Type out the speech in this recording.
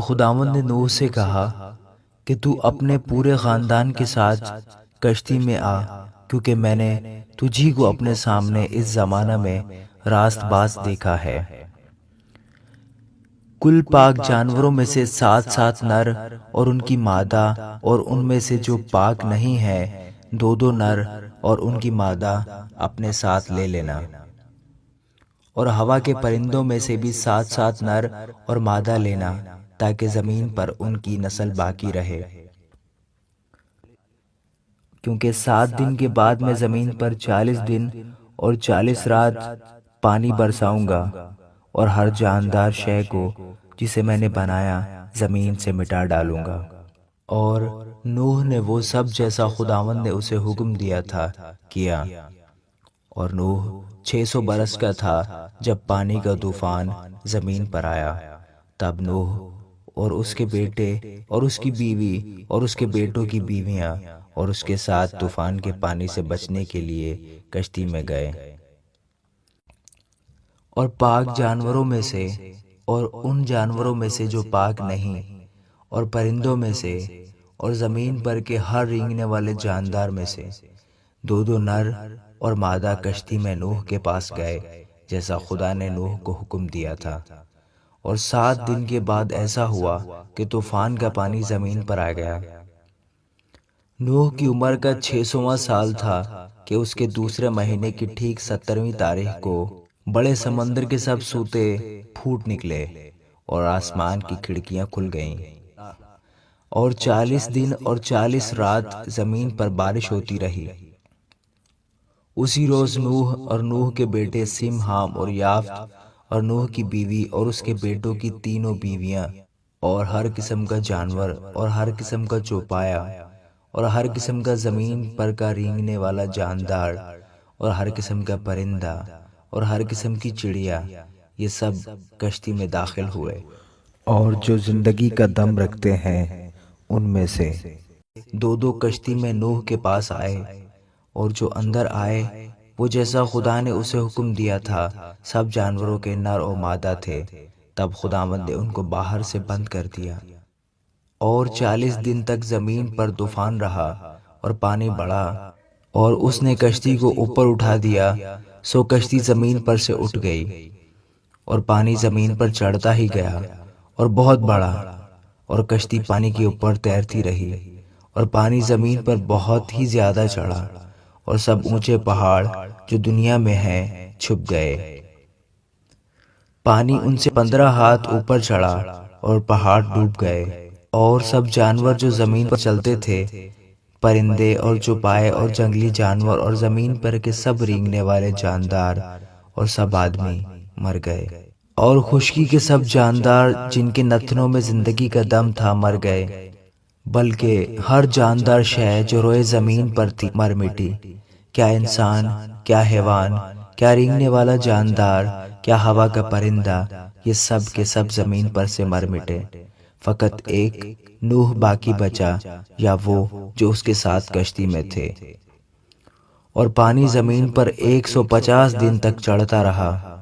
خداوند نے نوح سے کہا کہ تو اپنے پورے خاندان کے ساتھ کشتی میں آ، کیونکہ میں نے تجھی کو اپنے سامنے اس زمانہ میں راست باز دیکھا ہے۔ کل پاک جانوروں میں سے 7 نر اور ان کی مادہ، اور ان میں سے جو پاک نہیں ہے 2 نر اور ان کی مادہ اپنے ساتھ لے لینا۔ اور ہوا کے پرندوں میں سے بھی 7 نر اور مادہ لینا، تاکہ زمین پر ان کی نسل باقی رہے، کیونکہ 7 دن کے بعد میں زمین پر 40 دن اور 40 رات پانی برساؤں گا، اور ہر جاندار شے کو جسے میں نے بنایا زمین سے مٹا ڈالوں گا۔ اور نوح نے وہ سب جیسا خداوند نے اسے حکم دیا تھا کیا۔ اور نوح 600 برس کا تھا جب پانی کا طوفان زمین پر آیا۔ تب نوح اور اس کے بیٹے اور اس کی بیوی اور اس کے بیٹوں کی بیویاں اور اس کے ساتھ طوفان کے پانی سے بچنے کے لیے کشتی میں گئے۔ اور پاک جانوروں میں سے اور ان جانوروں میں سے جو پاک نہیں، اور پرندوں میں سے اور زمین پر کے ہر رینگنے والے جاندار میں سے 2 نر اور مادہ کشتی میں نوح کے پاس گئے، جیسا خدا نے نوح کو حکم دیا تھا۔ اور 7 دن کے بعد ایسا ہوا کہ طوفان کا پانی زمین پر آ گیا۔ نوح کی عمر کا 600واں سال تھا کہ اس کے دوسرے مہینے کی ٹھیک 70ویں تاریخ کو بڑے سمندر کے سب سوتے پھوٹ نکلے اور آسمان کی کھڑکیاں کھل گئیں، اور 40 دن اور 40 رات زمین پر بارش ہوتی رہی۔ اسی روز نوح اور نوح کے بیٹے سیم، حام اور یافت، اور نوح کی بیوی اور اس کے بیٹوں کی تینوں بیویاں، اور ہر قسم کا جانور اور ہر قسم کا چوپایا اور ہر قسم کا زمین پر کا رینگنے والا جاندار اور ہر قسم کا پرندہ اور ہر قسم کی چڑیا، یہ سب کشتی میں داخل ہوئے۔ اور جو زندگی کا دم رکھتے ہیں ان میں سے 2 کشتی میں نوح کے پاس آئے، اور جو اندر آئے وہ جیسا خدا نے اسے حکم دیا تھا سب جانوروں کے نر و مادہ تھے۔ تب خداوند نے ان کو باہر سے بند کر دیا۔ اور 40 دن تک زمین پر طوفان رہا اور پانی بڑھا، اور اس نے کشتی کو اوپر اٹھا دیا، سو کشتی زمین پر سے اٹھ گئی، اور پانی زمین پر چڑھتا ہی گیا اور بہت بڑھا، اور کشتی پانی کے اوپر تیرتی رہی، اور پانی زمین پر بہت ہی زیادہ چڑھا، اور سب اونچے پہاڑ جو دنیا میں ہیں چھپ گئے۔ پانی ان سے 15 ہاتھ اوپر چڑھا اور پہاڑ ڈوب گئے، اور سب جانور جو زمین پر چلتے تھے، پرندے اور چوپائے اور جنگلی جانور اور زمین پر کے سب رینگنے والے جاندار اور سب آدمی مر گئے۔ اور خشکی کے سب جاندار جن کے نتنوں میں زندگی کا دم تھا مر گئے، بلکہ ہر جاندار شے جو روئے زمین پر تھی مر مٹی، کیا انسان، کیا حیوان، کیا رینگنے والا جاندار، کیا ہوا کا پرندہ، یہ سب کے سب زمین پر سے مر مٹے۔ فقط ایک نوح باقی بچا، یا وہ جو اس کے ساتھ کشتی میں تھے۔ اور پانی زمین پر 150 دن تک چڑھتا رہا،